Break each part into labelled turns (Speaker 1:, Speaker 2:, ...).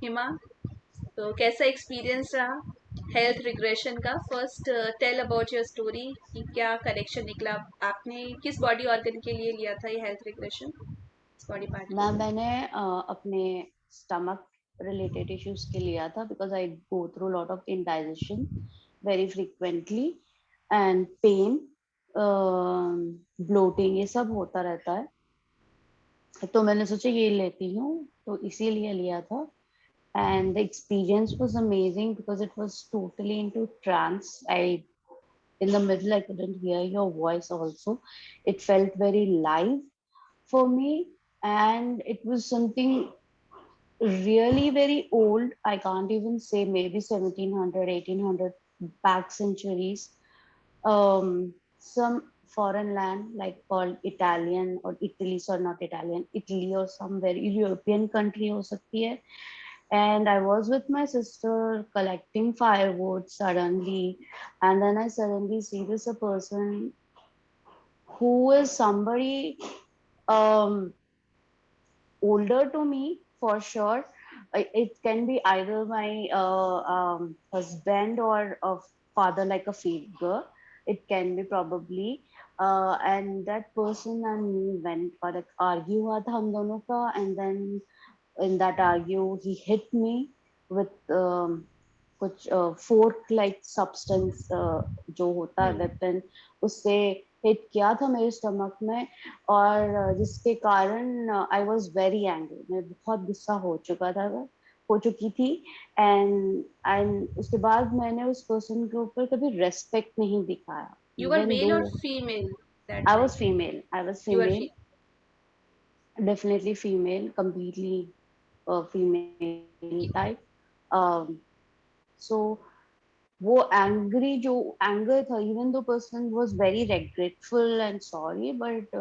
Speaker 1: हिमा, तो कैसा एक्सपीरियंस रहा हेल्थ रिग्रेशन का? First tell about your story कि क्या करेक्शन निकला, आपने किस बॉडी ऑर्गन के लिए लिया था ये हेल्थ रिग्रेशन, किस बॉडी पार्ट के लिए?
Speaker 2: मैंने अपने स्टमक रिलेटेड इश्यूज के लिया था because I go through lot of indigestion very frequently and pain, bloating, ये सब होता रहता है। तो मैंने सोचा ये लेती हूँ, तो इसीलिए लिया था। And the experience was amazing because it was totally into trance. In the middle, I couldn't hear your voice also. It felt very live for me, and it was something really very old. I can't even say, maybe 1700, 1800, back centuries. Some foreign land like called Italian or Italy, sorry, not Italian, Italy or some very European country हो सकती है. And I was with my sister collecting firewood suddenly, and then I suddenly see this a person who is somebody um, older to me for sure. It can be either my husband or a father, like a figure. It can be probably. And that person and me went for like argue हुआ था हम दोनों का, and then in that argue he hit me with कुछ fork like substance, जो होता है weapon, उससे हिट किया था मेरे स्टमक में। और जिसके कारण आई वॉज वेरी एंग्री, मैं बहुत गुस्सा हो चुकी थी। एंड उसके बाद मैंने उस पर्सन के ऊपर कभी रेस्पेक्ट नहीं दिखाया,
Speaker 1: You were
Speaker 2: even though.
Speaker 1: male or female that
Speaker 2: I
Speaker 1: time?
Speaker 2: Was female,
Speaker 1: You were
Speaker 2: definitely female, completely female type. um, so वो एंग्री जो एंगर था, even though person was very regretful and sorry, but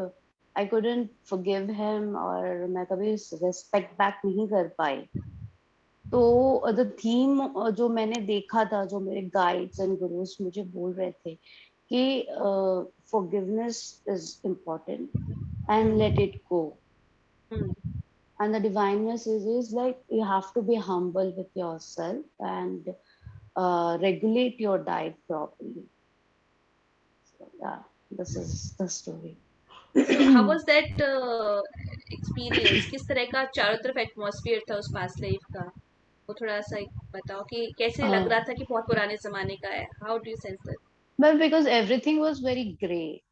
Speaker 2: I couldn't forgive him, और मैं कभी respect back नहीं कर पाई। तो the theme जो मैंने देखा था, जो मेरे गाइड्स एंड गुरुज मुझे बोल रहे थे कि forgiveness is important and let it go. And the divine message is like you have to be humble with yourself and regulate your diet properly. So yeah, this is the story.
Speaker 1: So how was that experience? किस तरह का चारों तरफ atmosphere था उस past life का? वो थोड़ा सा बताओ कि कैसे लग रहा था कि बहुत पुराने जमाने का है? How do you sense that?
Speaker 2: But because everything was very gray,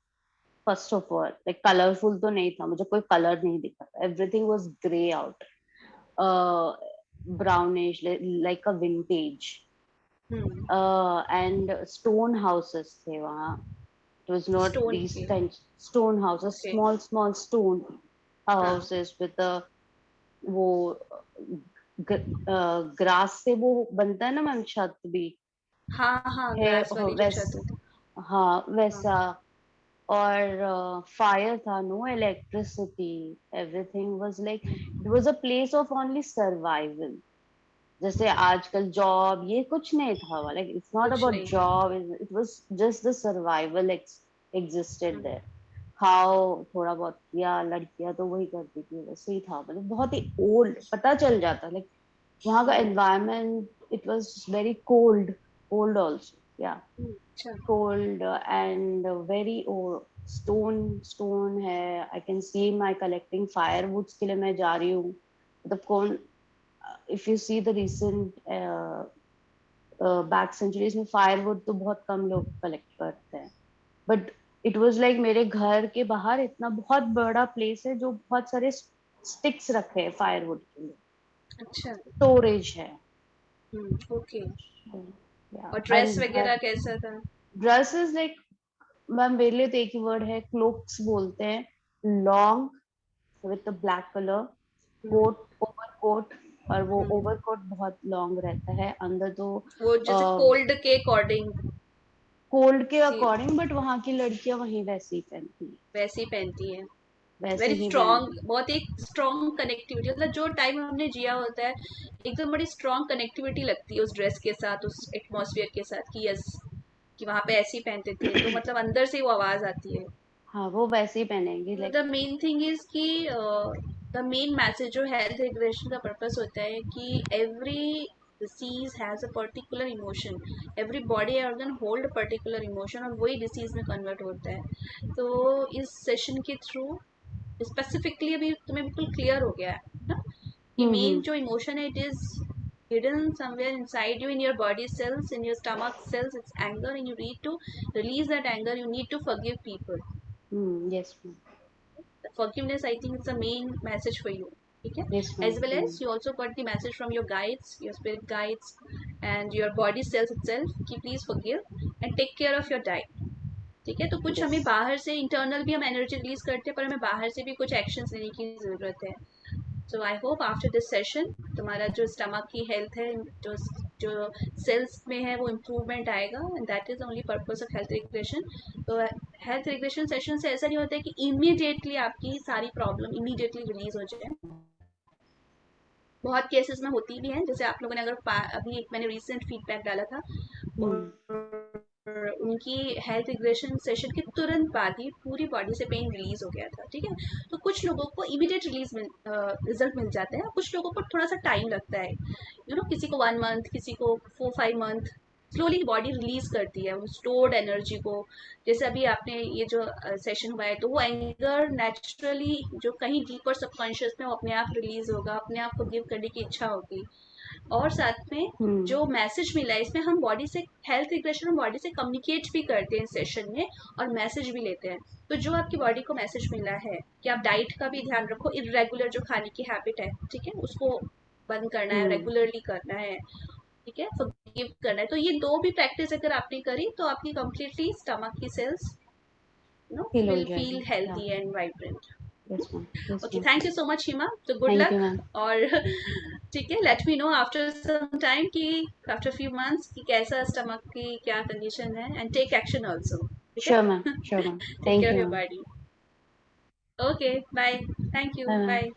Speaker 2: first of all, like colorful तो नहीं था, मुझे कोई color नहीं दिखा था. Everything was gray out, uh, brownish, like a vintage. And stone houses थे वहाँ. It was not
Speaker 1: Stone
Speaker 2: these
Speaker 1: के.
Speaker 2: kind stone houses,
Speaker 1: Okay.
Speaker 2: small stone
Speaker 1: हाँ
Speaker 2: houses with the वो ग्रास से वो बनता है ना मैम, छत भी
Speaker 1: हाँ हाँ,
Speaker 2: है
Speaker 1: ग्रास वाली जो छत
Speaker 2: वैस
Speaker 1: होती
Speaker 2: हाँ
Speaker 1: है.
Speaker 2: वैसा।
Speaker 1: हाँ.
Speaker 2: और फायर था, no electricity, everything was like it was a place of only survival. जैसे आजकल जॉब ये कुछ नहीं था, लाइक इट्स नॉट
Speaker 1: कुछ
Speaker 2: अबाउट
Speaker 1: नहीं था.
Speaker 2: Job, it was just the survival existed there. खाओ, थोड़ा बहुत किया, लड़कियां तो वही करती थी, वैसे ही था, मतलब बहुत ही ओल्ड, पता चल जाता लाइक वहाँ का environment, it was very cold, old also, या
Speaker 1: अच्छा.
Speaker 2: cold and very स्टोन है। I can see my collecting फायरवुड्स के लिए मैं जा रही हूँ, मतलब कौन, if you see the recent back centuries में फायरवुड तो बहुत कम लोग कलेक्ट करते हैं, बट इट वाज लाइक मेरे घर के बाहर इतना बहुत बड़ा प्लेस है जो बहुत सारे स्टिक्स रखे हैं फायरवुड के लिए,
Speaker 1: अच्छा.
Speaker 2: स्टोरेज है।
Speaker 1: ओके.
Speaker 2: या
Speaker 1: और ड्रेस
Speaker 2: एंड
Speaker 1: वगैरह कैसा था?
Speaker 2: ड्रेस इज लाइक, मैम मेरे लिए तो एक ही वर्ड है, क्लोक्स बोलते हैं, long with black colour, coat, overcoat. और वो ओवरकोट बहुत लॉन्ग रहता है, अंदर तो
Speaker 1: वो जैसे कोल्ड के अकॉर्डिंग
Speaker 2: कोल्ड के
Speaker 1: सी
Speaker 2: अकॉर्डिंग, बट वहाँ की लड़कियां वही वैसे ही पहनती हैं,
Speaker 1: वैसी पहनती है.
Speaker 2: वैसे
Speaker 1: वेरी
Speaker 2: ही
Speaker 1: स्ट्रॉन्ग,
Speaker 2: पहनती हैं।
Speaker 1: बहुत एक स्ट्रॉन्ग कनेक्टिविटी, मतलब जो टाइम हमने जिया होता है एकदम बड़ी स्ट्रॉन्ग कनेक्टिविटी लगती है उस ड्रेस के साथ, उस एटमॉस्फेयर के साथ कि यस, कि वहाँ पे ऐसे ही पहनते थे, तो मतलब अंदर से वो आवाज आती है.
Speaker 2: हाँ वो वैसे ही पहनेंगी
Speaker 1: द
Speaker 2: लाइक।
Speaker 1: मेन थिंग इज कि द मेन मैसेज जो हेल्थ रिग्रेशन का पर्पस होता है कि every disease has a particular emotion, every body organ hold a particular emotion और वही डिसीज में कन्वर्ट होता है। तो इस सेशन के थ्रू स्पेसिफिकली अभी तुम्हें बिल्कुल क्लियर हो गया है ना कि मेन
Speaker 2: हम्म
Speaker 1: जो इमोशन है it is hidden somewhere inside you in your body cells, in your stomach cells. It's anger, and you need to release that anger. You need to forgive people.
Speaker 2: yes ma'am,
Speaker 1: Forgiveness, I think, it's the main message for you. Okay?
Speaker 2: yes
Speaker 1: As
Speaker 2: ma'am.
Speaker 1: well as you also got the message from your guides, your spirit guides, and your body cells itself कि please forgive and take care of your diet. ठीक है, तो कुछ हमें
Speaker 2: Yes.
Speaker 1: बाहर से internal भी हम एनर्जी रिलीज करते हैं, पर हमें बाहर से भी कुछ एक्शंस लेने की ज़रूरत है। So I hope after this session तुम्हारा जो स्टमक की हेल्थ है, जो जो सेल्स में है, वो इम्प्रूवमेंट आएगा, and that is only purpose of health regression. तो हेल्थ रिग्रेशन सेशन से ऐसा नहीं होता है कि इमीडिएटली आपकी सारी प्रॉब्लम इमीडिएटली रिलीज हो जाए। बहुत केसेस में होती भी हैं, जैसे आप लोगों ने अगर अभी एक मैंने रिसेंट फीडबैक डाला था,
Speaker 2: Hmm.
Speaker 1: और उनकी हेल्थ रिग्रेशन सेशन के तुरंत बाद ही पूरी बॉडी से पेन रिलीज हो गया था। ठीक है, तो कुछ लोगों को इमीडिएट रिजल्ट मिल जाता है, कुछ लोगों को थोड़ा सा टाइम लगता है। किसी को 1 मंथ, किसी को 4-5 मंथ, स्लोली बॉडी रिलीज करती है उस स्टोर्ड एनर्जी को। जैसे अभी आपने ये जो सेशन हुआ है, तो वो एंगर नेचुरली जो कहीं डीपर सबकॉन्शियस में वो अपने आप रिलीज होगा, अपने आप को गिव करने की इच्छा होगी। और साथ में
Speaker 2: Hmm.
Speaker 1: जो मैसेज मिला है इसमें, हम बॉडी से हेल्थ रिग्रेशन, हम बॉडी से कम्युनिकेट भी करते हैं इस सेशन में और मैसेज भी लेते हैं। तो जो आपकी बॉडी को मैसेज मिला है कि आप डाइट का भी ध्यान रखो, इरेगुलर जो खाने की हैबिट है, ठीक है, उसको बंद करना है,
Speaker 2: Hmm.
Speaker 1: रेगुलरली करना है, ठीक है, फॉरगिव करना है। तो ये दो भी प्रैक्टिस अगर आपने करी तो आपकी कंप्लीटली स्टमक की सेल्स
Speaker 2: Heal हो
Speaker 1: विल फील
Speaker 2: जाएगी. Yeah.
Speaker 1: Healthy and vibrant.
Speaker 2: Yes ma'am. Yes
Speaker 1: okay,
Speaker 2: ma'am.
Speaker 1: Thank you so much Hima, तो good
Speaker 2: Thank
Speaker 1: luck.
Speaker 2: you ma'am.
Speaker 1: और ठीक है, let me know after some time कि आफ्टर फ्यू मंथ्स कि कैसा stomach की क्या कंडीशन है, एंड टेक एक्शन ऑल्सो। ठीक है,
Speaker 2: Sure ma'am. Sure ma'am.
Speaker 1: Take
Speaker 2: Thank
Speaker 1: care of
Speaker 2: you
Speaker 1: your
Speaker 2: ma'am.
Speaker 1: Body. Okay, bye, thank you,
Speaker 2: Bye ma'am.
Speaker 1: Bye.